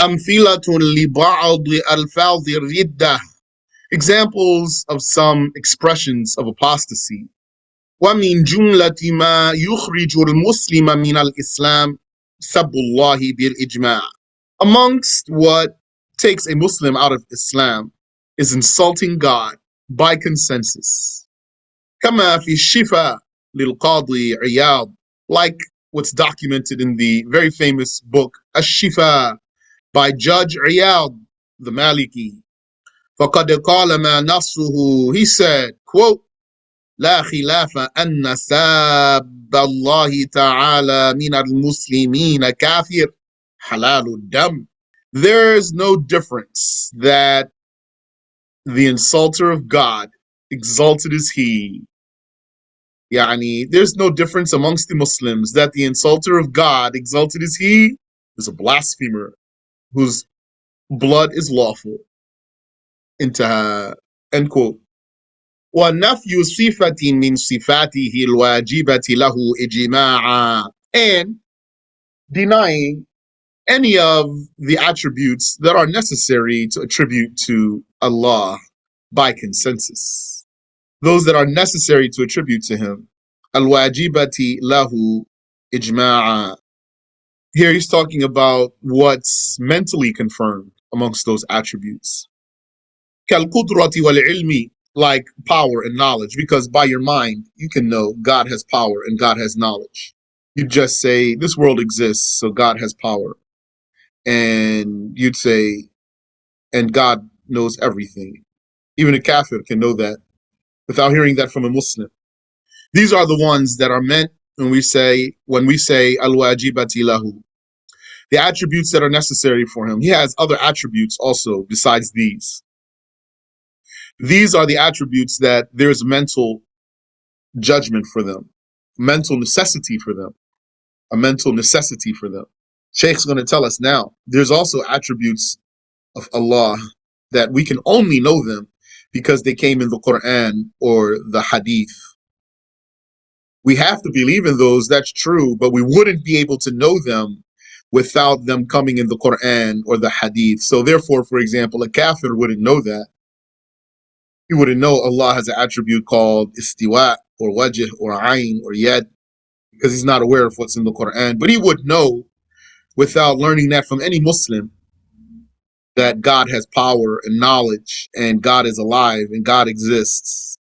أمثلة لبعض ألفاظ الردة. Examples of some expressions of apostasy. ومن جملة ما يخرج المسلم من الإسلام سب الله بالإجماع. Amongst what takes a Muslim out of Islam is insulting God by consensus. كما في الشفاء للقاضي عياض, like what's documented in the very famous book الشفاء by Judge Iyad the Maliki. فقد قال ما نصه, he said, quote, لا خلاف أن ساب الله تعالى من المسلمين كافر حلال الدم. There's no difference that the insulter of God, exalted is he. Yani, there's no difference amongst the Muslims that the insulter of God, exalted is he, is a blasphemer whose blood is lawful. انتهى. End quote. ونفي صفة من صفاته الواجبة له إجماعا, and denying any of the attributes that are necessary to attribute to Allah by consensus. Those that are necessary to attribute to him. الواجبة له إجماعا. Here he's talking about what's mentally confirmed amongst those attributes. كالقدرة والعلم, like power and knowledge, because by your mind you can know God has power and God has knowledge. You just say this world exists, so God has power, and you'd say, and God knows everything. Even a kafir can know that without hearing that from a Muslim. These are the ones that are meant when we say al-wajibati lahu, the attributes that are necessary for him. He has other attributes also besides these. These are the attributes that there's mental judgment for them, mental necessity for them, a mental necessity for them. Sheikh's going to tell us now, there's also attributes of Allah that we can only know them because they came in the Quran or the Hadith. We have to believe in those, that's true, but we wouldn't be able to know them without them coming in the Quran or the Hadith. So therefore, for example, a kafir wouldn't know that. He wouldn't know Allah has an attribute called istiwa or wajh or ayn or yad because he's not aware of what's in the Quran. But he would know without learning that from any Muslim that God has power and knowledge and God is alive and God exists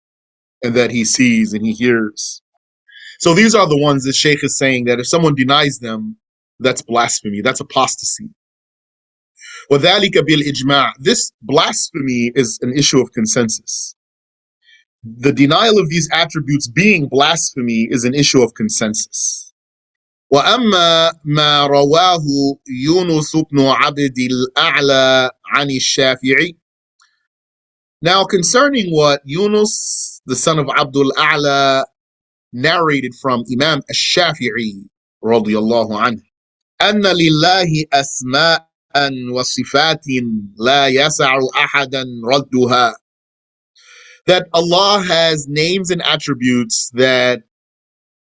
and that he sees and he hears. So these are the ones that Shaykh is saying that if someone denies them, that's blasphemy, that's apostasy. وَذَلِكَ بِالْإِجْمَاعِ. This blasphemy is an issue of consensus. The denial of these attributes being blasphemy is an issue of consensus. وأما ما رواه يونس بن عبد الأعلى عن الشافعي. Now concerning what Yunus, the son of Abdul A'la, narrated from Imam al-Shafi'i رضي الله عنه, أن لله أسماء وصفات لا يسع أحدا ردها. That Allah has names and attributes that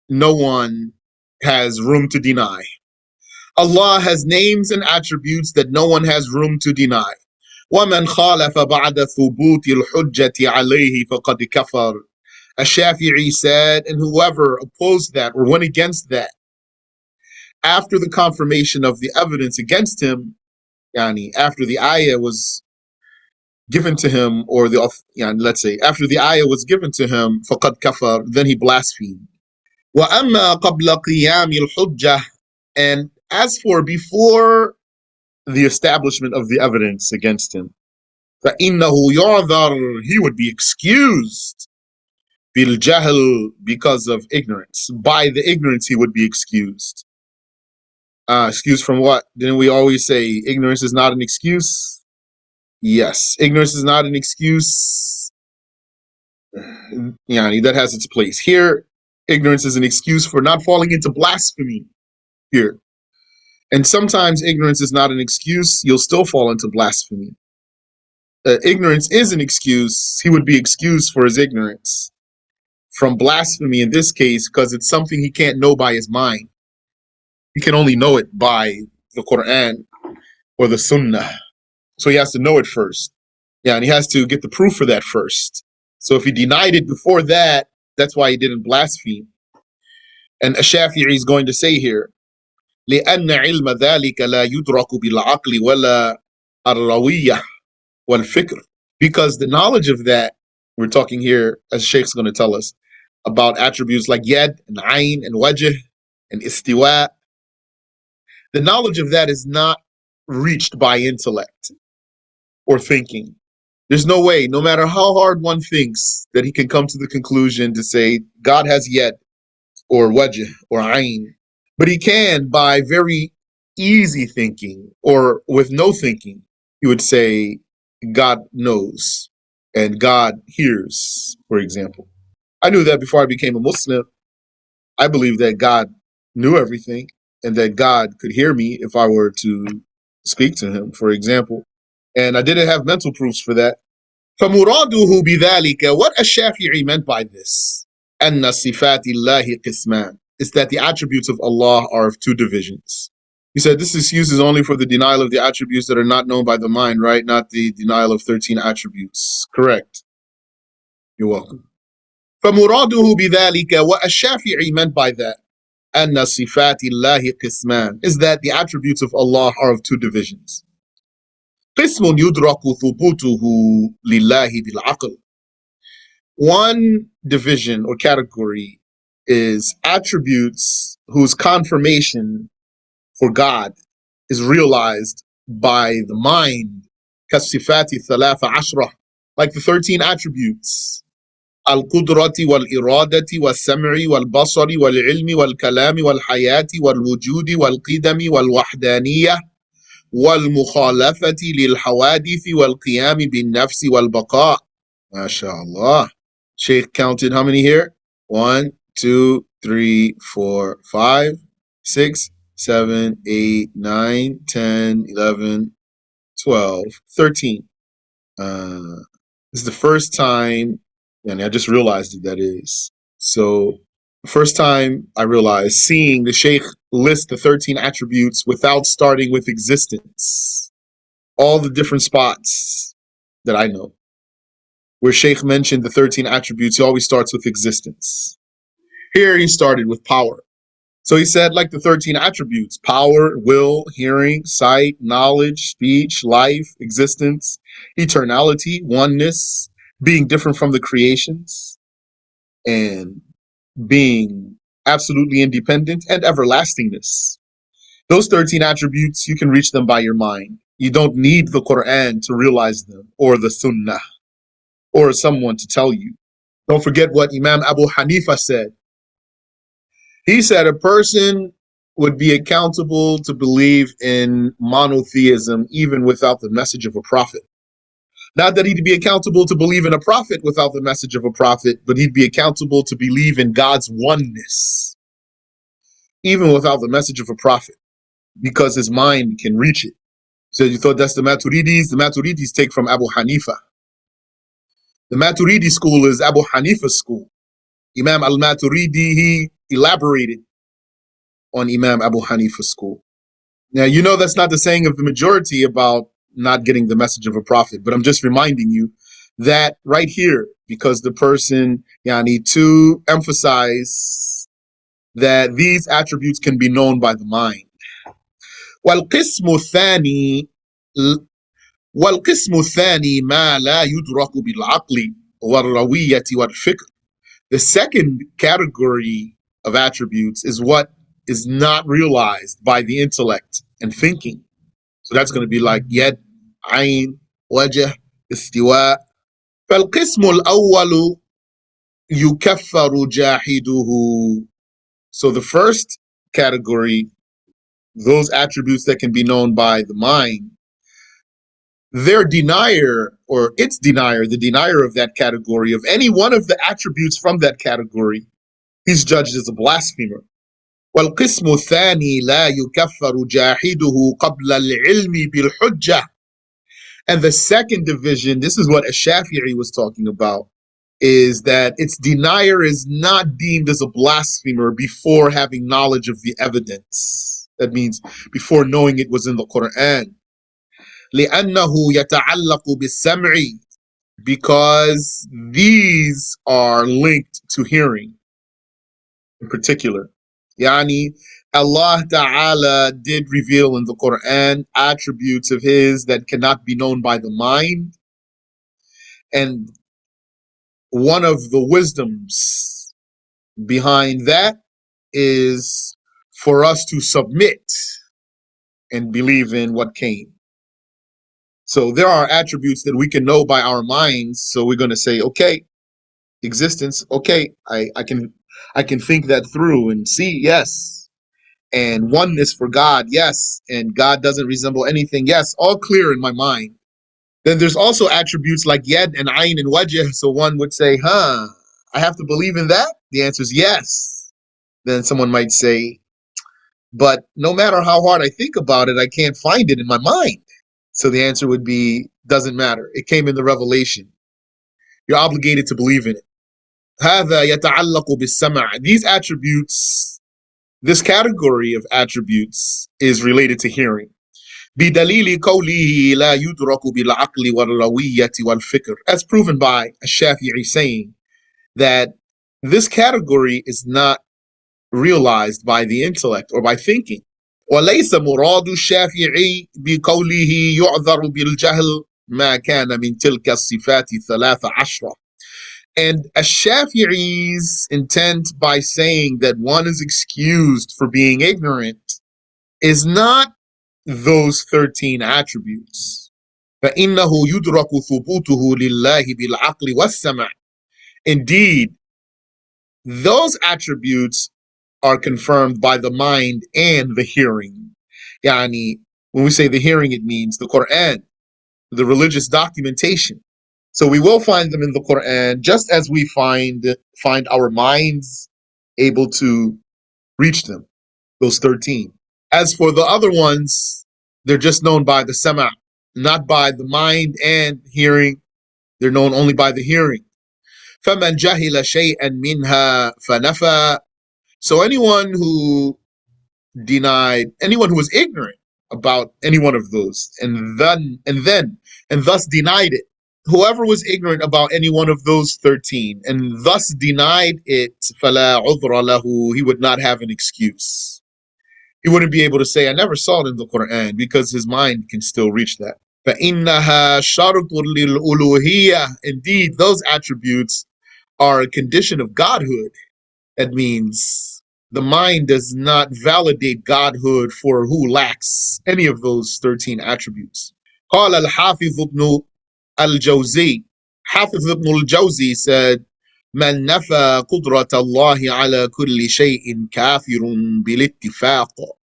no one has room to deny. Allah has names and attributes that no one has room to deny. وَمَنْ خَالَفَ بَعْدَ ثُبُوتِ الْحُجَّةِ عَلَيْهِ فَقَدْ كَفَرَ. Ash-Shafi'i said, and whoever opposed that or went against that after the confirmation of the evidence against him, yani after the ayah was given to him, or let's say after the ayah was given to him, فَقَدْ كَفَرَ, then he blasphemed. وَأَمَّا قَبْلَ قِيَامِ الْحُجَّةِ. And as for before the establishment of the evidence against him, فَإِنَّهُ يُعْذَرُ, he would be excused, بِالْجَهْلِ, because of ignorance. By the ignorance he would be excused. Excused from what? Didn't we always say ignorance is not an excuse? Yes, ignorance is not an excuse. That has its place. Here, ignorance is an excuse for not falling into blasphemy. Here. And sometimes ignorance is not an excuse, you'll still fall into blasphemy. Ignorance is an excuse, he would be excused for his ignorance. From blasphemy in this case, because it's something he can't know by his mind. He can only know it by the Quran or the Sunnah. So he has to know it first. Yeah, and he has to get the proof for that first. So if he denied it before that, that's why he didn't blaspheme. And Ash-Shafi'i is going to say here, لأن علم ذلك لا يدرك بالعقل ولا الروية والفكر. Because the knowledge of that, we're talking here, as Sheikh's going to tell us, about attributes like yad and ayn and wajh and istiwa, the knowledge of that is not reached by intellect or thinking. There's no way, no matter how hard one thinks, that he can come to the conclusion to say God has yad or wajh or ayn. But he can, by very easy thinking or with no thinking, he would say God knows and God hears, for example. I knew that before I became a Muslim. I believed that God knew everything and that God could hear me if I were to speak to him, for example. And I didn't have mental proofs for that. فَمُرَادُهُ بِذَلِكَ, what Ash-Shafi'i meant by this, أَنَّ صِفَاتِ اللَّهِ قِسْمَانِ, is that the attributes of Allah are of two divisions. He said this excuse is only for the denial of the attributes that are not known by the mind, right? Not the denial of 13 attributes. Correct. You're welcome. فَمُرَادُهُ بِذَلِكَ, what Ash-Shafi'i meant by that, أَنَّ صِفَاتِ اللَّهِ قِسْمَانِ, is that the attributes of Allah are of two divisions. قِسْمٌ يُدْرَكُ ثُبُوتُهُ لِلَّهِ بِالْعَقْلِ. One division or category is attributes whose confirmation for God is realized by the mind, كَالصِّفَاتِ الثَّلَاثَ عَشْرَةِ, like the 13 attributes. القدرة والإرادة والسمع والبصر والعلم والكلام والحياة والوجود والقدم والوحدانية والمخالفة للحوادث والقيام بالنفس والبقاء. MashaAllah. Sheikh counted how many here? 1, 2, 3, 4, 5, 6, 7, 8, 9, 10, 11, 12, 13. This is the first time, and I just realized that is. So, the first time I realized seeing the Sheikh list the 13 attributes without starting with existence. All the different spots that I know where Sheikh mentioned the 13 attributes, he always starts with existence. Here he started with power. So he said, like the 13 attributes, power, will, hearing, sight, knowledge, speech, life, existence, eternality, oneness, being different from the creations, and being absolutely independent, and everlastingness. Those 13 attributes, you can reach them by your mind. You don't need the Quran to realize them, or the Sunnah, or someone to tell you. Don't forget what Imam Abu Hanifa said. He said a person would be accountable to believe in monotheism even without the message of a prophet. Not that he'd be accountable to believe in a prophet without the message of a prophet, but he'd be accountable to believe in God's oneness, even without the message of a prophet, because his mind can reach it. So you thought that's the Maturidis? The Maturidis take from Abu Hanifa. The Maturidi school is Abu Hanifa's school. Imam al-Maturidi, he elaborated on Imam Abu Hanifa's school. Now, you know that's not the saying of the majority about not getting the message of a prophet, but I'm just reminding you that right here, because the person, need to emphasize that these attributes can be known by the mind. والقسم الثاني والقسم الثاني ما لا يدرك بالعقل والروية والفكر. The second category of attributes is what is not realized by the intellect and thinking. So that's going to be like yad, ayn, wajh, istiwa. فالقسم الأول يكفر جاحده. So the first category, those attributes that can be known by the mind, their denier or its denier, the denier of that category, of any one of the attributes from that category, he's judged as a blasphemer. والقسم الثاني لا يكفر جاحده قبل العلم بالحجة. And the second division, this is what Ash-Shafi'i was talking about, is that its denier is not deemed as a blasphemer before having knowledge of the evidence. That means before knowing it was in the Quran. لأنه يتعلق بالسمع, because these are linked to hearing in particular. Yani, Allah Ta'ala did reveal in the Quran attributes of His that cannot be known by the mind. And one of the wisdoms behind that is for us to submit and believe in what came. So there are attributes that we can know by our minds. So we're going to say, okay, existence, okay, I can think that through and see, yes. And oneness for God, yes. And God doesn't resemble anything, yes. All clear in my mind. Then there's also attributes like yad and ayn and wajh. So one would say, I have to believe in that? The answer is yes. Then someone might say, but no matter how hard I think about it, I can't find it in my mind. So the answer would be, doesn't matter. It came in the revelation. You're obligated to believe in it. هذا يتعلق بالسمع. These attributes, this category of attributes is related to hearing. بدليل قوله لا يدرك بالعقل والروية والفكر, as proven by Shafi'i saying that this category is not realized by the intellect or by thinking. وليس مراد الشافعي بقوله يعذر بالجهل ما كان من تلك الصفات 13. And Shafi'i's intent by saying that one is excused for being ignorant is not those 13 attributes. فإنه يدرك ثبوته لله بالعقل والسمع. Indeed, those attributes are confirmed by the mind and the hearing. Yani, when we say the hearing, it means the Quran, the religious documentation. So we will find them in the Quran, just as we find our minds able to reach them, those 13. As for the other ones, they're just known by the sama', not by the mind and hearing. They're known only by the hearing. فَمَنْ جَهِلَ شَيْئًا مِنْهَا فَنَفَى. So anyone who was ignorant about any one of those, and thus denied it. Whoever was ignorant about any one of those 13 and thus denied it, فَلَا عُذْرَ لَهُ, he would not have an excuse. He wouldn't be able to say, I never saw it in the Quran, because his mind can still reach that. فَإِنَّهَا شَرْطٌ لِلْأُلُوهِيَّةِ. Indeed, those attributes are a condition of godhood. That means the mind does not validate godhood for who lacks any of those 13 attributes. قال الحافظ ابن الجوزي. Hafiz ibn al-Jawzi said, من نفى قدرة الله على كل شيء كافر بالاتفاق.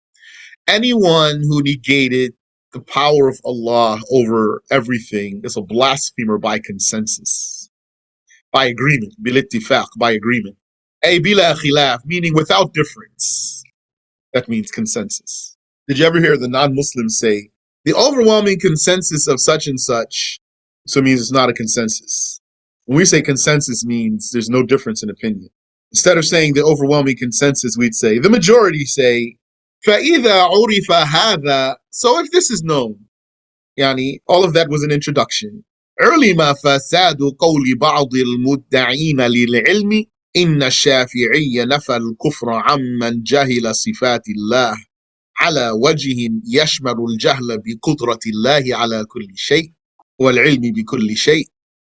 Anyone who negated the power of Allah over everything is a blasphemer by consensus, by agreement, بالاتفاق, by agreement. A bila khilaf, meaning without difference. That means consensus. Did you ever hear the non-Muslims say, the overwhelming consensus of such and such, so it means it's not a consensus. When we say consensus, means there's no difference in opinion. Instead of saying the overwhelming consensus, we'd say, the majority say, فَإِذَا عُرِفَ هَذَا. So if this is known, yani, all of that was an introduction. عُلِمَ فَسَادُ قَوْلِ بَعْضِ الْمُدَّعِينَ لِلْعِلْمِ إن الشافعي نفى الكفر عمن جهل صفات الله على وجه يشمل الجهل بقدرة الله على كل شيء والعلم بكل شيء.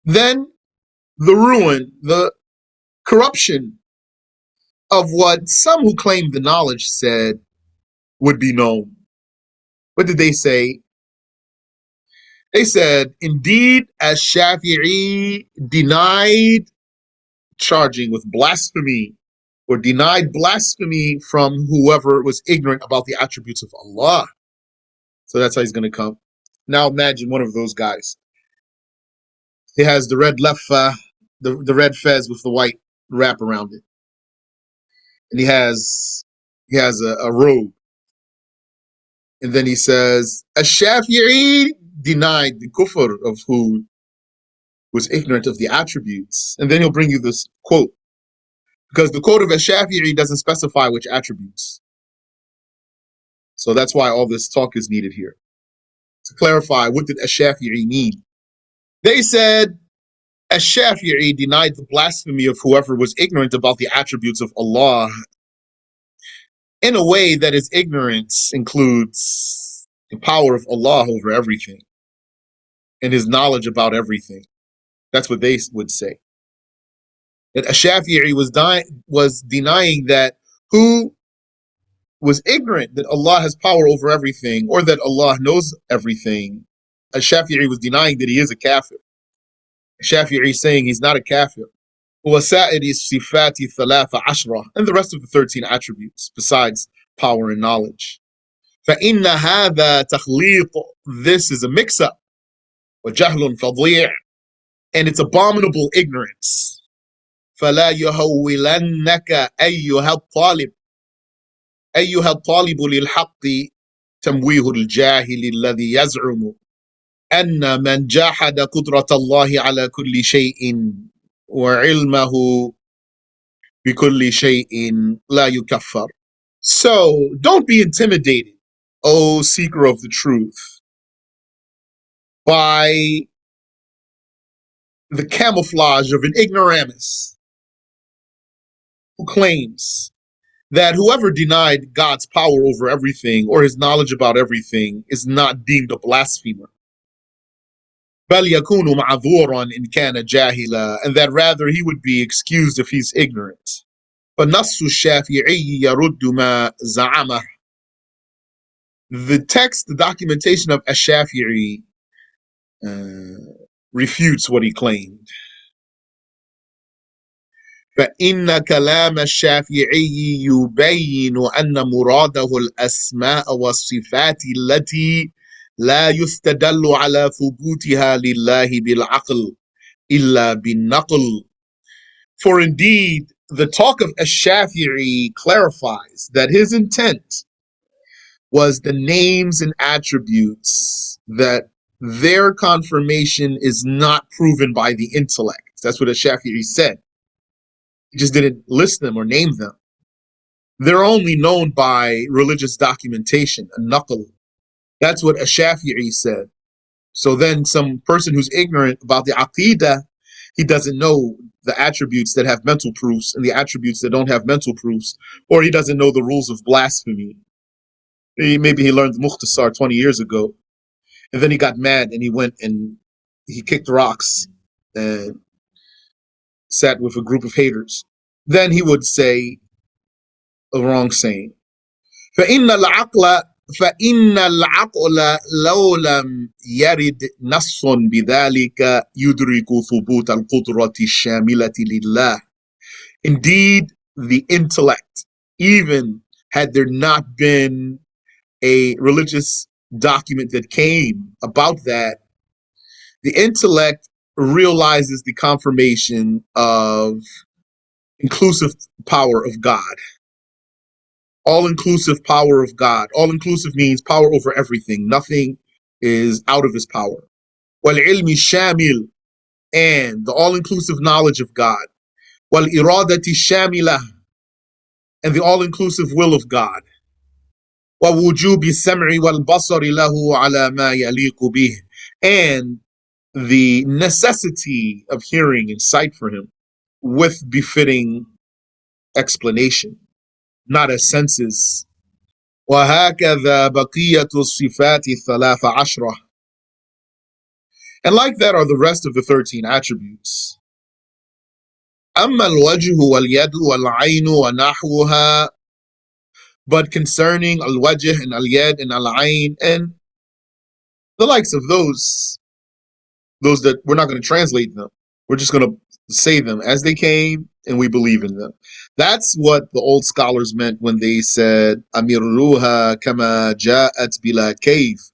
Then the ruin, the corruption of what some who claimed the knowledge said would be known. What did they say? They said, indeed, as Shafi'i denied charging with blasphemy, or denied blasphemy from whoever was ignorant about the attributes of Allah. So that's how he's going to come. Now imagine one of those guys. He has the red leffa, the red fez with the white wrap around it. And he has a robe. And then he says, Ash-Shafi'i denied the kufr of who was ignorant of the attributes. And then he'll bring you this quote. Because the quote of Ash-Shafi'i doesn't specify which attributes. So that's why all this talk is needed here. to clarify what did Ash-Shafi'i mean. They said Ash-Shafi'i denied the blasphemy of whoever was ignorant about the attributes of Allah in a way that his ignorance includes the power of Allah over everything and his knowledge about everything. That's what they would say. That Ash-Shafi'i was denying that who was ignorant that Allah has power over everything or that Allah knows everything. Ash-Shafi'i was denying that he is a kafir. Ash-Shafi'i saying he's not a kafir. وَسَائِرِ الصِّفَاتِ ثَلَاثَ عَشْرَةٍ and the rest of the 13 attributes besides power and knowledge. فَإِنَّ هَذَا تَخْلِيطٌ this is a mix-up. وَجَهْلٌ فَضِيعٌ and it's abominable ignorance. فَلَا يُهَوِّلَنَّكَ أيها الطالب للحق تمويه الجاهل الذي يزعم أن من جاحد قدرة الله على كل شيء وعلمه بكل شيء لا يكفر. So don't be intimidated, O seeker of the truth, by the camouflage of an ignoramus who claims that whoever denied God's power over everything or his knowledge about everything is not deemed a blasphemer. بل يكون معذورا إن كان جاهلا and that rather he would be excused if he's ignorant. فنص الشافعي يرد ما زعمه. The text, the documentation of Ash-Shafi'i refutes what he claimed. فإن كلام الشافعي يبين أن مراده الأسماء والصفات التي لا يستدل على ثبوتها لله بالعقل إلا بالنقل. For indeed, the talk of Ash-Shafi'i clarifies that his intent was the names and attributes that their confirmation is not proven by the intellect. That's what Ash-Shafi'i said. He just didn't list them or name them. They're only known by religious documentation, a naql. That's what Ash-Shafi'i said. So then some person who's ignorant about the aqidah, he doesn't know the attributes that have mental proofs and the attributes that don't have mental proofs, or he doesn't know the rules of blasphemy. Maybe he learned the Mukhtasar 20 years ago, and then he got mad and he went and he kicked rocks and sat with a group of haters. Then he would say a wrong saying. فإن العقل لو لم يرد نص بذلك يدرك ثبوت القدرة الشاملة لله. Indeed, the intellect, even had there not been a religious document that came about that, the intellect realizes the confirmation of inclusive power of God. All-inclusive power of God. All-inclusive means power over everything. Nothing is out of his power. وَالْعِلْمِ الشَّامِلِ and the all-inclusive knowledge of God. وَالْإِرَادَةِ الشَّامِلَةِ and the all-inclusive will of God. وَوُجُوبِ السَّمْعِ وَالْبَصَرِ لَهُ عَلَى مَا يَلِيقُ بِهِ and the necessity of hearing and sight for him with befitting explanation, not as senses. وَهَكَذَا بَقِيَّةُ الصِّفَاتِ الثَّلَاثَ عَشْرَةِ and like that are the rest of the 13 attributes. أَمَّا الْوَجْهُ وَالْيَدُ وَالْعَيْنُ وَنَحْوُهَا but concerning al-wajh and al-yad and al-ayn and the likes of those that we're not going to translate them. We're just going to say them as they came and we believe in them. That's what the old scholars meant when they said Amirruha kama ja'at bila kayf.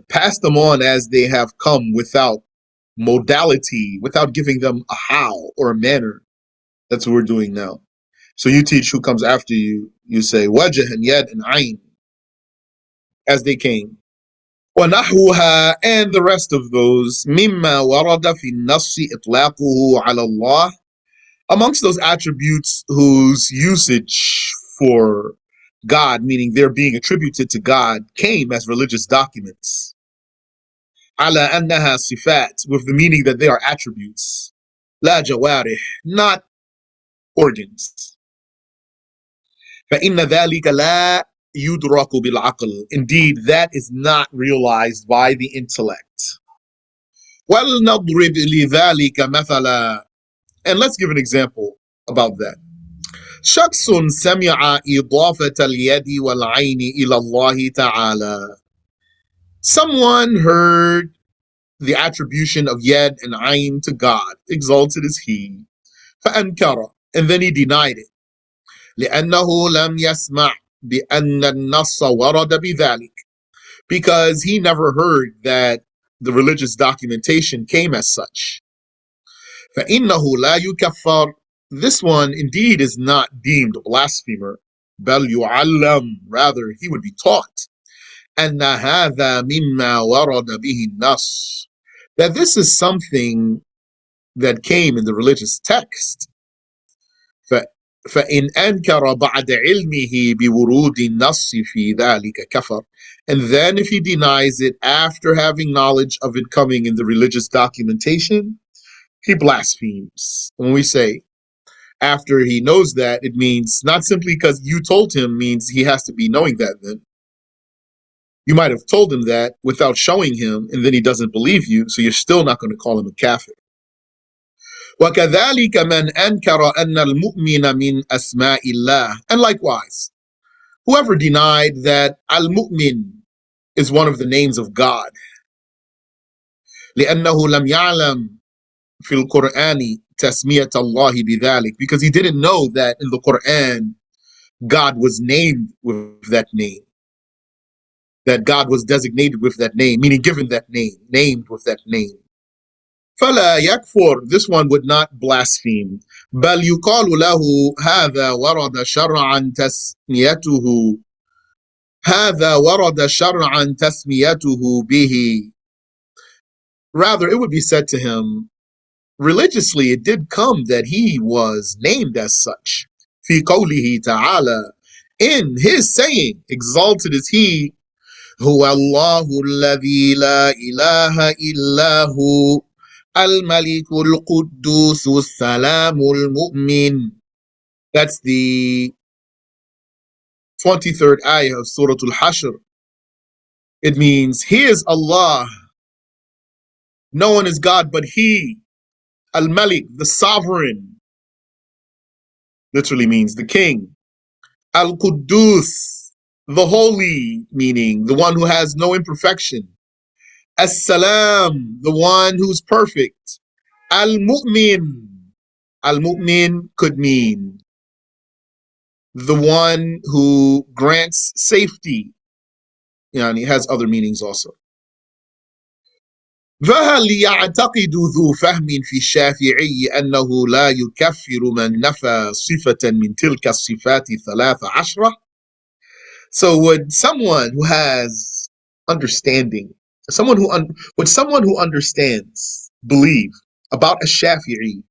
Pass them on as they have come without modality, without giving them a how or a manner. That's what we're doing now. So you teach who comes after you. You say wajh and yad and ayn as they came. وَنَحْوُهَا and the rest of those مِمَّا وَرَدَ فِي النَّصِّ إِطْلَاقُهُ عَلَى اللَّهِ amongst those attributes whose usage for God, meaning they're being attributed to God, came as religious documents. على أنها صفات, with the meaning that they are attributes. لا جوارح, not organs. فإن ذلك لا يدرك بالعقل. Indeed, that is not realized by the intellect. ولنضرب لذلك مثلا. And let's give an example about that. شخص سمع إضافة اليد والعين إلى الله تعالى. Someone heard the attribution of yad and ayn to God, exalted is He. فأنكر, and then he denied it. لأنه لم يسمع بأن النص ورد بذلك, because he never heard that the religious documentation came as such. فإنه لا يكفر. This one indeed is not deemed a blasphemer. بل يعلم, rather he would be taught. أن هذا مما ورد به النص, that this is something that came in the religious text. فإن أنكر بعد علمه بورود النص في ذلك كفر. And then if he denies it after having knowledge of it coming in the religious documentation, he blasphemes. When we say after he knows that, it means not simply because you told him, means he has to be knowing that then. You might have told him that without showing him, and then he doesn't believe you, so you're still not going to call him a kafir. وَكَذَلِكَ مَنْ أَنْكَرَ أَنَّ الْمُؤْمِنَ مِنْ أَسْمَاءِ اللَّهِ. And likewise, whoever denied that al-mu'min is one of the names of God. لأنه لم يعلم في القرآن تسمية الله بذلك, because he didn't know that in the Quran God was named with that name, that God was designated with that name, meaning given that name, named with that name. فلا يكفر, this one would not blaspheme. بل يقال له هذا ورد شرعا تسميته, هذا ورد شرعا تسميته به. Rather, it would be said to him, religiously it did come that he was named as such. في قوله تعالى, in his saying, exalted is he, هو الله الذي لا إله إلا هو الملك القدوس السلام المؤمن. That's the 23rd ayah of Surah Al-Hashr. It means he is Allah, no one is God but he, Al-Malik, the sovereign, literally means the king, Al-Quddus, the holy, meaning the one who has no imperfection, As-Salam, the one who's perfect, Al-Mu'min. Al-Mu'min could mean the one who grants safety. And it has other meanings also. فهل يعتقد ذو فهم في الشافعي أنه لا يكفر من نفى صفة من تلك الصفات 13? So would someone who has understanding, would someone who understands believe about a Shafi'i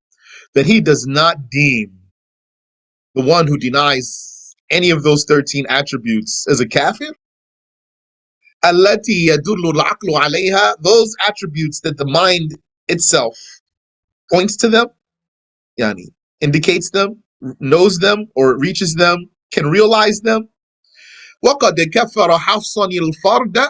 that he does not deem the one who denies any of those 13 attributes as a kafir? التي يدل العقل عليها, those attributes that the mind itself points to them, yani indicates them, knows them, or reaches them, can realize them. وقد كفر حفصا الفرد.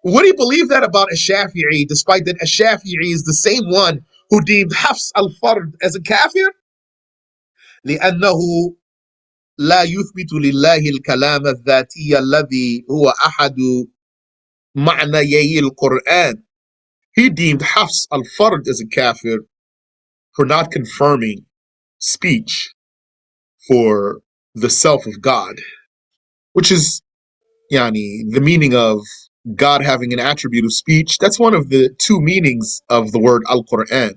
Would he believe that about a Shafi'i, despite that a Shafi'i is the same one who deemed Hafs al-Fard as a kafir? لأنه لا يثبت لله الكلام الذاتي الذي هو أحد معنيي القرآن. He deemed Hafs al-Fard as a kafir for not confirming speech for the self of God, which is the meaning of God having an attribute of speech. That's one of the two meanings of the word Al-Quran.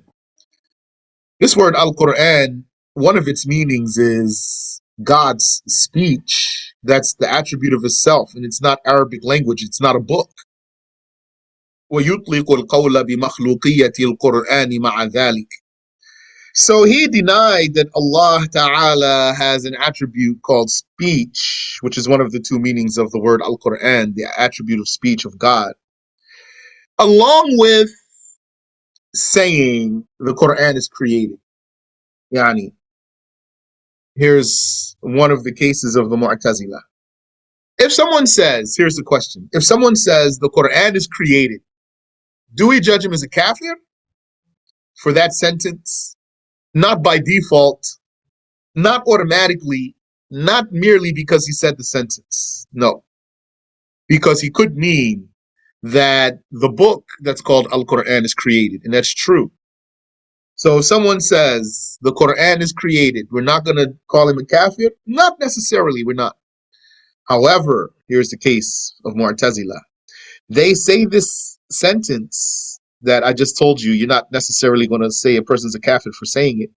This word Al-Quran, one of its meanings is God's speech. That's the attribute of his self, and it's not Arabic language, it's not a book. وَيُطْلِقُ الْقَوْلَ بِمَخْلُوقِيَّةِ الْقُرْآنِ مَعَ ذَلِكَ. So he denied that Allah Ta'ala has an attribute called speech, which is one of the two meanings of the word Al-Quran, the attribute of speech of God. Along with saying the Quran is created. Yani, here's one of the cases of the Mu'tazila. If someone says, here's the question, if someone says the Quran is created, do we judge him as a kafir for that sentence? Not by default, not automatically, not merely because he said the sentence. No, because he could mean that the book that's called Al-Quran is created, and that's true. So if someone says the Quran is created, we're not going to call him a kafir? Not necessarily, we're not. However, here's the case of Mu'tazila. They say this sentence that I just told you, you're not necessarily going to say a person's a kafir for saying it.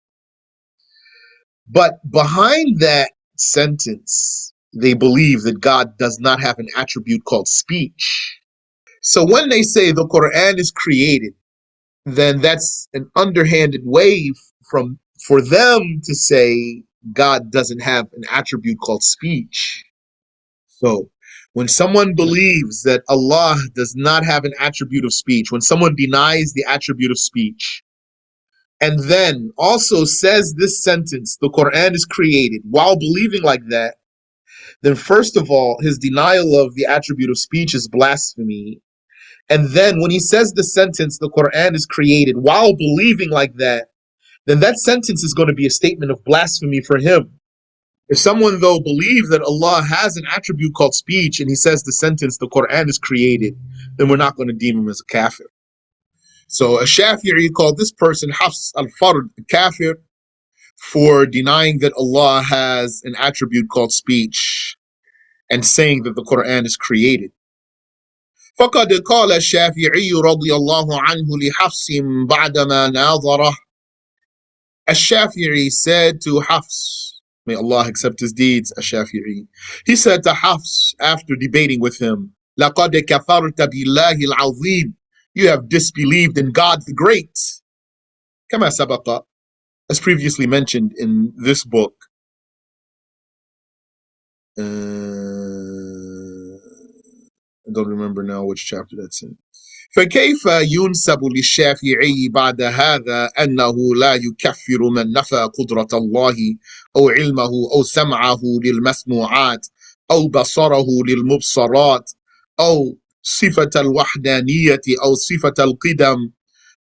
But behind that sentence, they believe that God does not have an attribute called speech. So when they say the Quran is created, then that's an underhanded way for them to say God doesn't have an attribute called speech. So when someone believes that Allah does not have an attribute of speech, when someone denies the attribute of speech, and then also says this sentence, the Quran is created, while believing like that, then first of all, his denial of the attribute of speech is blasphemy. And then when he says the sentence, the Quran is created, while believing like that, then that sentence is going to be a statement of blasphemy for him. If someone, though, believes that Allah has an attribute called speech and he says the sentence, the Quran is created, then we're not going to deem him as a kafir. So a Shafi'i called this person Hafs al-Fard kafir for denying that Allah has an attribute called speech and saying that the Quran is created. فقد قال الشافعي رضي الله عنه لحفص بعدما ناظره. Ash-Shafi'i said to Hafs, may Allah accept his deeds, Ash-Shafi'i. He said to Hafs after debating with him, لَقَدْ كَفَرْتَ بِاللَّهِ الْعَظِيمِ. You have disbelieved in God the Great. كما سبق, as previously mentioned in this book. I don't remember now which chapter that's in. فكيف ينسب للشافعي بعد هذا أنه لا يكفر من نفى قدرة الله أو علمه أو سمعه للمسموعات أو بصره للمبصرات أو صفة الوحدانية أو صفة القدم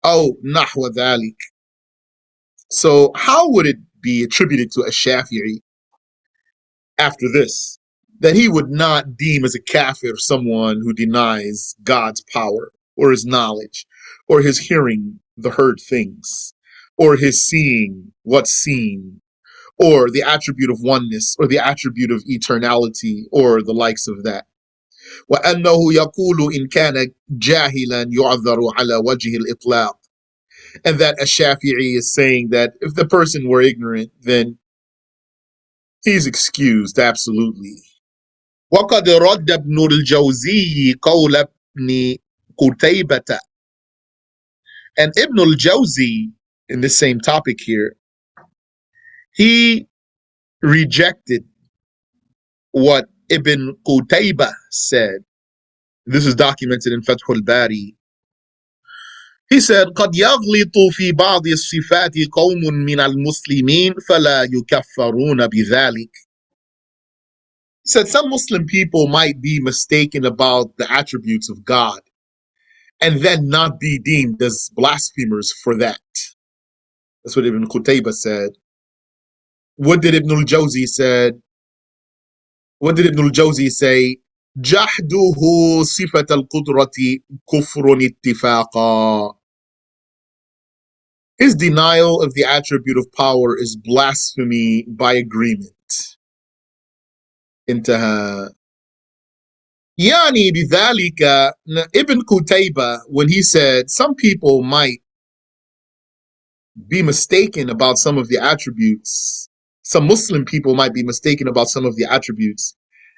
أو نحو ذلك. So how would it be attributed to a Shafi'i after this that he would not deem as a kafir someone who denies God's power or his knowledge or his hearing the heard things or his seeing what's seen or the attribute of oneness or the attribute of eternality or the likes of that. وأنه يقول إن كان جاهلا يعذر على وجه الإطلاق. And that a Shafi'i is saying that if the person were ignorant, then he's excused absolutely. وقد رد ابن الجوزي قول ابن قتيبة. And Ibn al-Jawzi, in the same topic here, he rejected what Ibn Qutaybah said. This is documented in Fath al-Bari. He said, قد يغلط في بعض الصفات قوم من المسلمين فلا يكفرون بذلك. He said some Muslim people might be mistaken about the attributes of God and then not be deemed as blasphemers for that. That's what Ibn Qutaybah said. What did Ibn al-Jawzi said? What did Ibn al-Jawzi say? جحده صفة القدرة كفر اتفاقا. His denial of the attribute of power is blasphemy by agreement. انتهى. يعني بذلك Ibn Qutaybah, when he said some people might be mistaken about some of the attributes, some Muslim people might be mistaken about some of the attributes,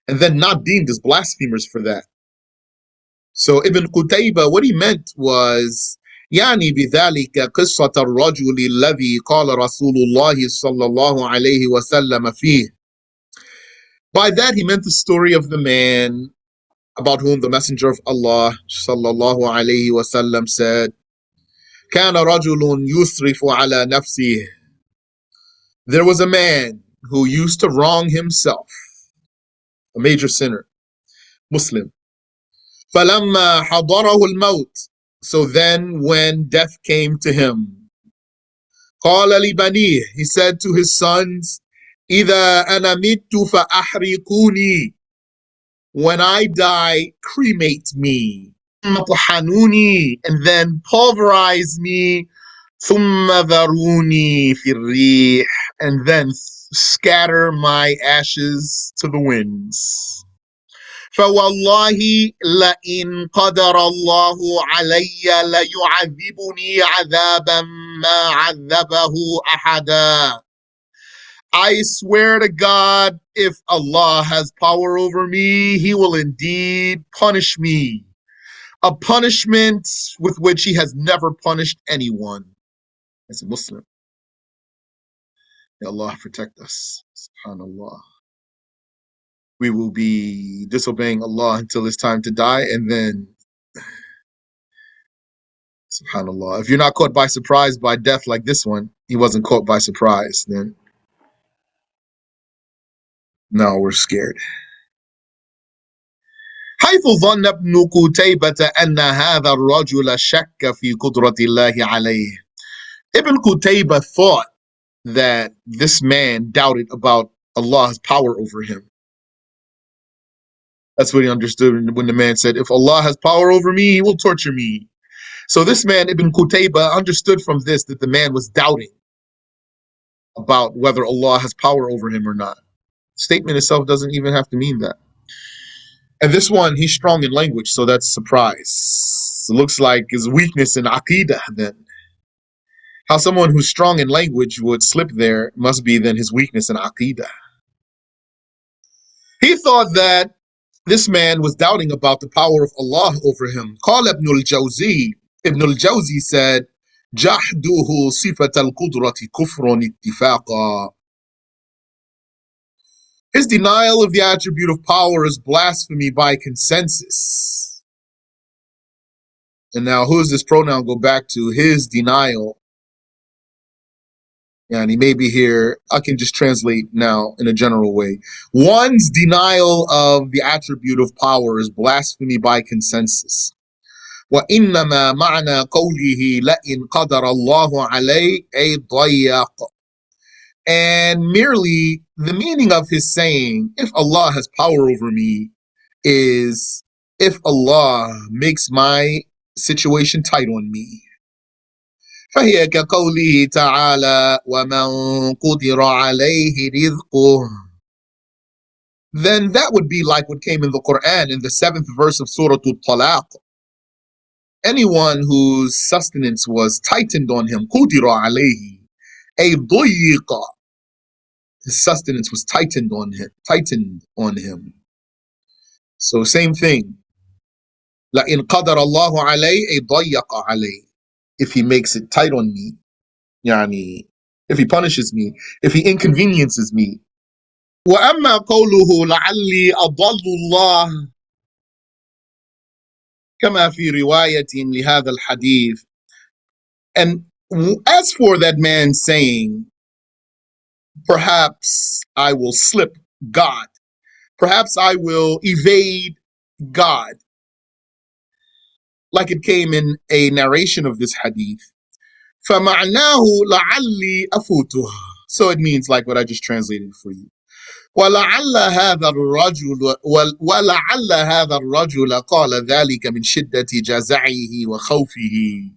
and then not deemed as blasphemers for that. So Ibn Qutaybah, what he meant was, يعني بذلك قصة الرجل الذي قال رسول الله صلى الله عليه وسلم فيه. By that he meant the story of the man about whom the Messenger of Allah sallallahu alayhi wasallam said, كان رجل يسرف على نفسه. There was a man who used to wrong himself, a major sinner, Muslim. فلما حضره الموت. So then when death came to him, قال لبنيه, he said to his sons, إذا أنا مت فأحرقوني. When I die, cremate me. And then pulverize me. ثم ذروني في الريح. And then scatter my ashes to the winds. فوالله لئن قدر الله علي ليعذبني عذابا ما عذبه أحدا. I swear to God, if Allah has power over me, He will indeed punish me. A punishment with which He has never punished anyone. As a Muslim. May Allah protect us. SubhanAllah. We will be disobeying Allah until it's time to die, and then, SubhanAllah, if you're not caught by surprise by death like this one, he wasn't caught by surprise, then now we're scared. حيث ظن ابن قتيبة أن هذا الرجل شك في قدرة الله عليه. Ibn Qutayba thought that this man doubted about Allah's power over him. That's what he understood when the man said, if Allah has power over me, He will torture me. So this man, Ibn Qutayba, understood from this that the man was doubting about whether Allah has power over him or not. The statement itself doesn't even have to mean that. And this one, he's strong in language, so that's a surprise. It looks like his weakness in Aqidah then. How someone who's strong in language would slip there must be then his weakness in Aqidah. He thought that this man was doubting about the power of Allah over him. قال ابن الجوزي. Ibn al-Jawzi said, جحده صفة القدرة كفر اتفاقا. His denial of the attribute of power is blasphemy by consensus. And now who does this pronoun go back to? His denial. And he may be here. I can just translate now in a general way. One's denial of the attribute of power is blasphemy by consensus. وإنما معنى قوله لئن قدر الله علي أي ضيق. And merely the meaning of his saying, if Allah has power over me, is if Allah makes my situation tight on me. فهي كقوله تعالى ومن قدر عليه رزقه. Then that would be like what came in the Quran in the 7th verse of Surah Al-Talaq. Anyone whose sustenance was tightened on him, قدر عليه أي ضيق. His sustenance was tightened on him. So same thing. لئن قدر الله علي أي ضيق علي. If He makes it tight on me, يعني, if He punishes me, if He inconveniences me. وأما قوله لعلي أضل الله كما في رواية لهذا الحديث. And as for that man saying, perhaps I will slip God, perhaps I will evade God, like it came in a narration of this hadith. فَمَعْنَاهُ لَعَلِّي أَفُوتُهُ. So it means like what I just translated for you. وَلَعَلَّ هَذَا الرَّجُلَ قَالَ ذَلِكَ مِنْ شِدَّةِ جَزَعِهِ وَخَوْفِهِ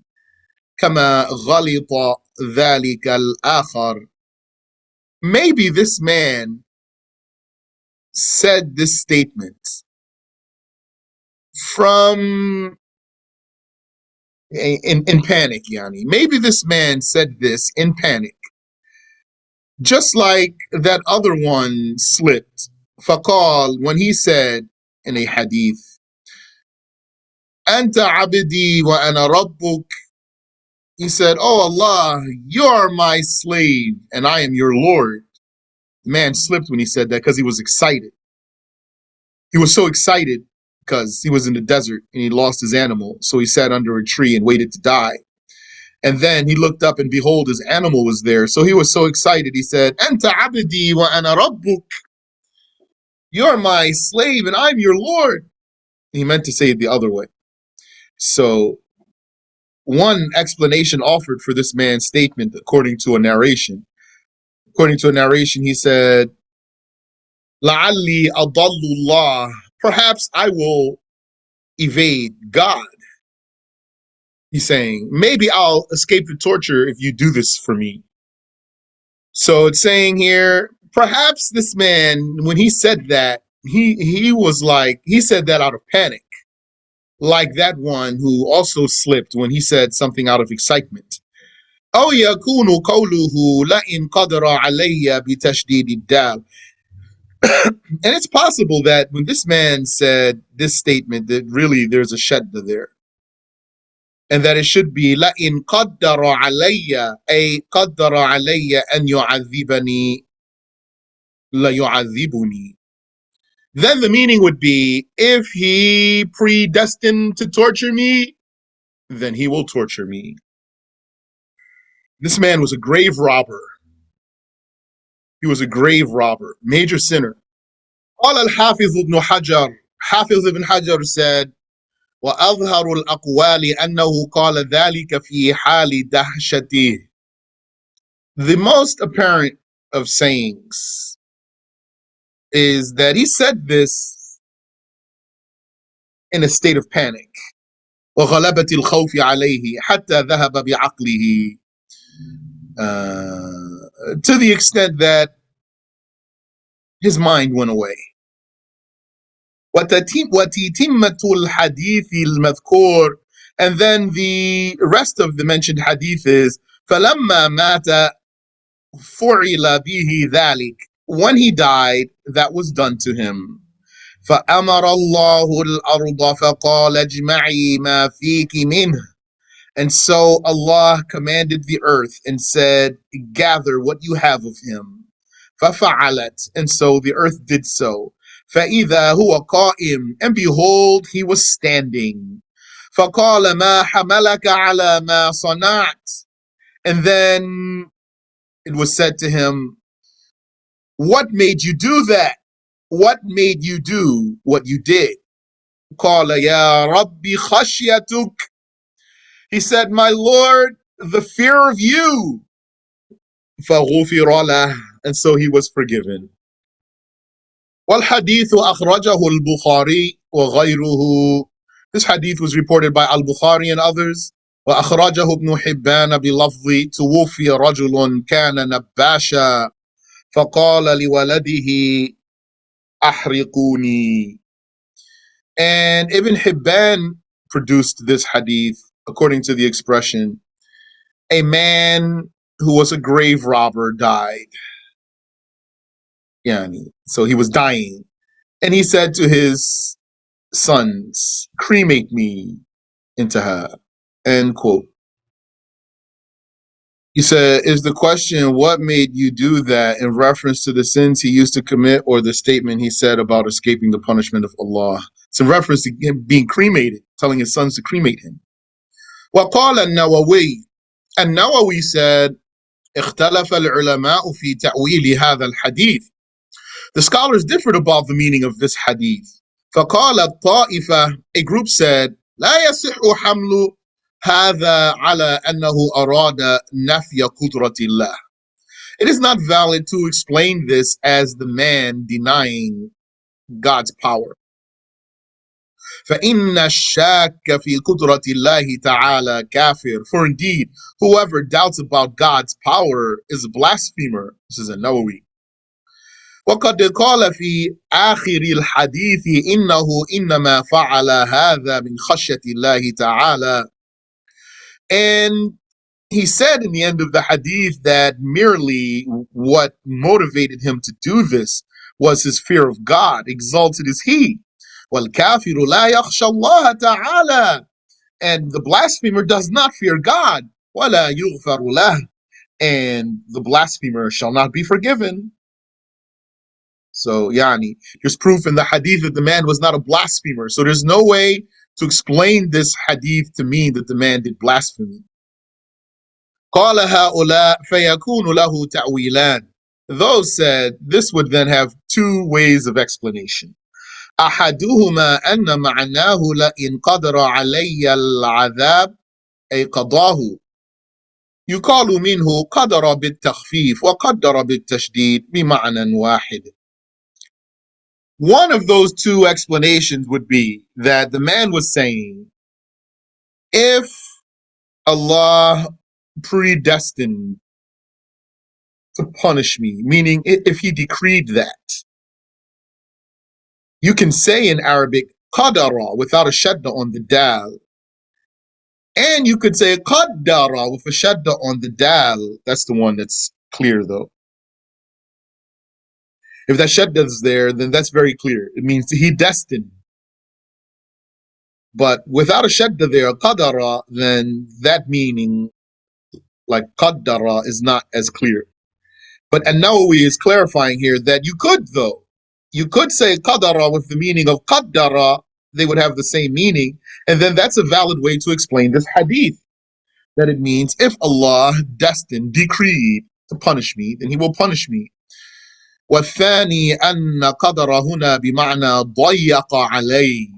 كَمَا غَلِطَ ذَلِكَ الْآخَرِ. Maybe this man said this statement from in panic, yani. Maybe this man said this in panic, just like that other one slipped. فقال, when he said in a hadith, أنت عبدي وأنا ربك. He said, oh Allah, you are my slave and I am your Lord. The man slipped when he said that because he was excited. He was so excited because he was in the desert and he lost his animal. So he sat under a tree and waited to die. And then he looked up and behold, his animal was there. So he was so excited. He said, Anta abdi wa ana rabbuk. You're my slave and I'm your Lord. He meant to say it the other way. So one explanation offered for this man's statement, according to a narration, he said, La'alli adallullah. Perhaps I will evade God. He's saying, maybe I'll escape the torture if you do this for me. So it's saying here, perhaps this man, when he said that, he was like, he said that out of panic, like that one who also slipped when he said something out of excitement. أو يكون قوله لئن قدر علي بتشديد الدال. And it's possible that when this man said this statement, that really there's a shadda there. And that it should be لئن قدر علي أي قدر علي أن يعذبني لا يعذبني. Then the meaning would be, if he predestined to torture me, then he will torture me. This man was a grave robber. He was a grave robber, major sinner. قال الحافظ ابن حجر, Hafiz ibn Hajar said, وأظهر الأقوال أنه قال ذلك في حال دهشته. The most apparent of sayings is that he said this in a state of panic. وغلبة الخوف عليه حتى ذهب بعقله, to the extent that his mind went away. وتتمة الحديث المذكور, and then the rest of the mentioned hadith is فلما مات فعل به ذلك. When he died, that was done to him. فأمر الله الأرض فقال اجمعي ما فيك منه. And so Allah commanded the earth and said, gather what you have of him. ففعلت. And so the earth did so. فإذا هو قائم. And behold, he was standing. فقال ما حملك على ما صنعت. And then it was said to him, what made you do that? What made you do what you did? قال يا ربي خشيتك. He said, my Lord, the fear of you. فغفر له. And so he was forgiven. والحديث أخرجه البخاري وغيره. This hadith was reported by Al-Bukhari and others. وأخرجه ابن حبان بلفظ توفي رجل كان نباشا فقال لولده أحرقوني. And Ibn Hibban produced this hadith according to the expression, a man who was a grave robber died. So he was dying. And he said to his sons, cremate me into her. End quote. He said, is the question, what made you do that, in reference to the sins he used to commit or the statement he said about escaping the punishment of Allah? It's in reference to him being cremated, telling his sons to cremate him. وقال النووي. النووي said, اختلف العلماء في تأويل هذا الحديث. The scholars differed about the meaning of this hadith. فقال الطائفة, a group said, لا يصح حمل هذا على أنه أراد نفي قدرة الله. It is not valid to explain this as the man denying God's power. فإن الشاك في قدرة الله تعالى كافر. For indeed, whoever doubts about God's power is a blasphemer. This is a Nawawi. وقد قال في آخر الحديث إنه إنما فعل هذا من خشية الله تعالى. And he said in the end of the hadith that merely what motivated him to do this was his fear of God. Exalted is he. وَالْكَافِرُ لَا يَخْشَى اللَّهَ تَعَالَى. And the blasphemer does not fear God. وَلَا يُغْفَرُ لَهُ. And the blasphemer shall not be forgiven. So, yani, there's proof in the hadith that the man was not a blasphemer. So there's no way to explain this hadith to mean that the man did blasphemy. قال هؤلاء فيكون له تأويلان. Those said this would then have two ways of explanation. أحدهما أن معناه لئن قدر علي العذاب أي قضاه يقال منه قدر بالتخفيف وقدر بالتشديد بمعنى واحد. One of those two explanations would be that the man was saying, if Allah predestined to punish me, meaning if he decreed that, you can say in Arabic qadara without a shadda on the dal, and you could say qaddara with a shadda on the dal. That's the one that's clear though. If that shadda is there, then that's very clear. It means he destined. But without a shadda there, qadara, then that meaning, like qaddara, is not as clear. But An-Nawawi is clarifying here that you could, though. You could say qadara with the meaning of qaddara, they would have the same meaning. And then that's a valid way to explain this hadith. That it means if Allah destined, decreed to punish me, then he will punish me. والثاني أن قدر هنا بمعنى ضيق عليه.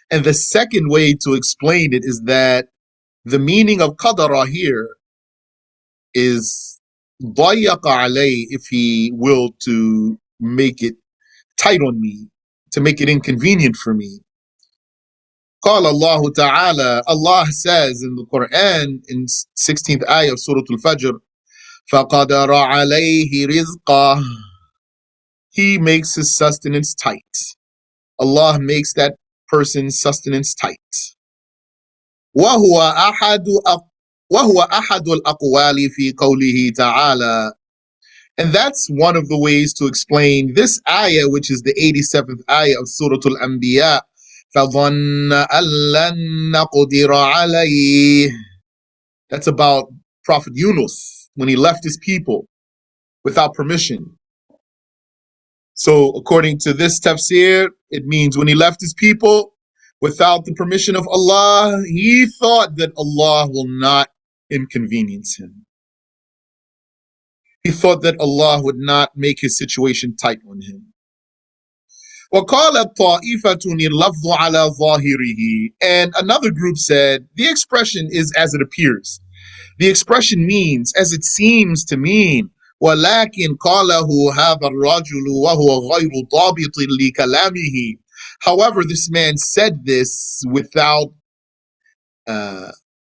And the second way to explain it is that the meaning of qadara here is ضيق عليه, if he will to make it tight on me, to make it inconvenient for me. قال الله تعالى, Allah says in the Quran in 16th ayah of Surah Al-Fajr, فَقَدَرَ عَلَيْهِ رِزْقَهُ. He makes his sustenance tight. Allah makes that person's sustenance tight. وهو أحد الأقوال في قوله تعالى. And that's one of the ways to explain this ayah, which is the 87th ayah of Surah Al-Anbiya. فَظَنَّ أَن لَّن نَّقْدِرَ عَلَيْهِ. That's about Prophet Yunus when he left his people without permission. So according to this tafsir, it means when he left his people without the permission of Allah, he thought that Allah will not inconvenience him. He thought that Allah would not make his situation tight on him. وَقَالَتْ طَائِفَةٌ اللَّفْظُ عَلَى ظَاهِرِهِ. And another group said, the expression is as it appears. The expression means as it seems to mean. وَلَكِنْ قَالَهُ هَذَا الرَّجُلُ وَهُوَ غَيْرُ ضَابِطٍ لِكَلَامِهِ. However, this man said this without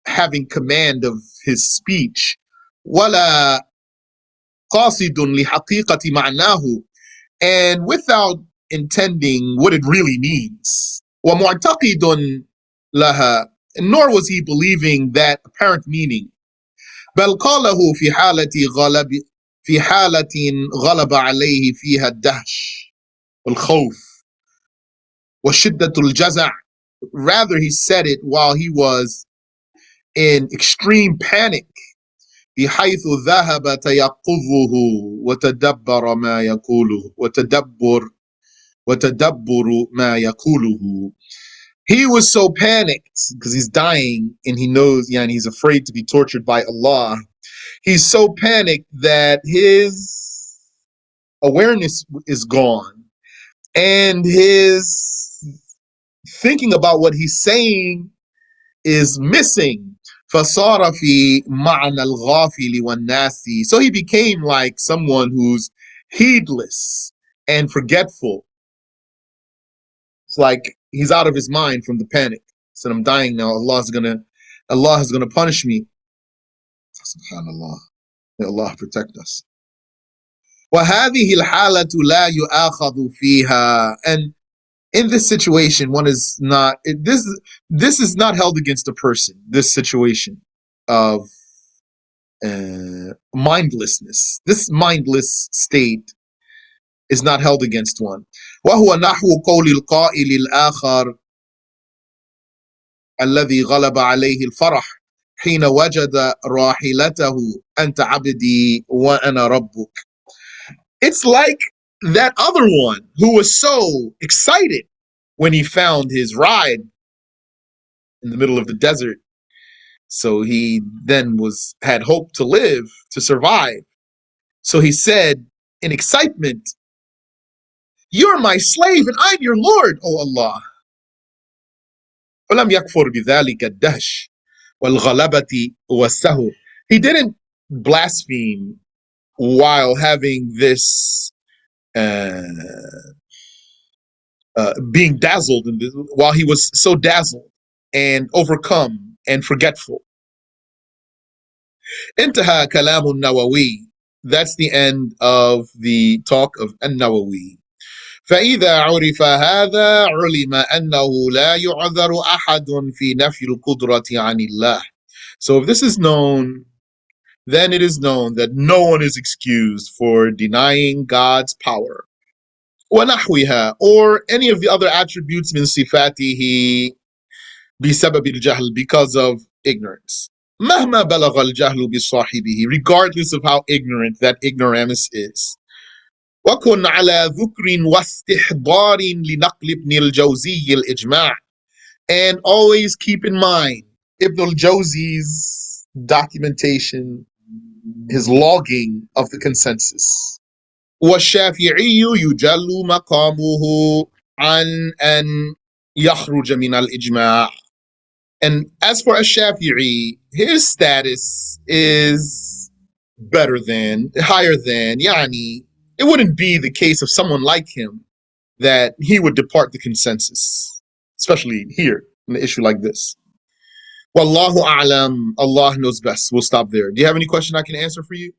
having command of his speech. وَلَا قَاصِدٌ لِحَقِيقَةِ مَعْنَاهُ. And without intending what it really means. وَمُعْتَقِدٌ لَهَا. Nor was he believing that apparent meaning. بل قاله في حالة غلب عليه فيها الدهش والخوف وشدة الجزع. Rather, he said it while he was in extreme panic. بحيث ذهب تيقظه وتدبر ما يقوله وتدبر ما يقوله. He was so panicked because he's dying and he knows, and he's afraid to be tortured by Allah. He's so panicked that his awareness is gone and his thinking about what he's saying is missing. فَصَارَ فِي مَعْنَى الْغَافِلِ وَالنَّاسِ. So he became like someone who's heedless and forgetful. It's like he's out of his mind from the panic. He said, I'm dying now. Allah is gonna punish me. SubhanAllah. May Allah protect us. وَهَذِهِ الْحَالَةُ لَا يُؤَاخَذُ فِيهَا. And in this situation, one is not, this is not held against a person, this situation of mindlessness. This mindless state is not held against one. وهو نحو قول القائل الآخر الذي غلب عليه الفرح حين وجد راحلته أنت عبدي وأنا ربك. It's like that other one who was so excited when he found his ride in the middle of the desert, so he then had hope to live, to survive. So he said in excitement, "You're my slave and I'm your Lord, O Allah." فلم يكفر بذلك الدهش والغلبة والسهو. He didn't blaspheme while having this uh, being dazzled in this, while he was so dazzled and overcome and forgetful. انتهى كلام النووي. That's the end of the talk of النووي. فإذا عرف هذا علم أنه لا يعذر أحد في نفي القدرة عن الله. So if this is known, then it is known that no one is excused for denying God's power. ونحوها, or any of the other attributes من صفاته بسبب الجهل, because of ignorance. مهما بلغ الجهل بصاحبه, regardless of how ignorant that ignoramus is. وكن على ذكر واستحضار لنقل ابن الجوزي الإجماع. And always keep in mind Ibn al-Jawzi's documentation, his logging of the consensus. والشافعي يجل مقامه عن أن يخرج من الإجماع. And as for Ash-Shafi'i, his status is better than, higher than, yani, it wouldn't be the case of someone like him that he would depart the consensus, especially here in an issue like this. Wallahu a'lam, Allah knows best. We'll stop there. Do you have any question I can answer for you?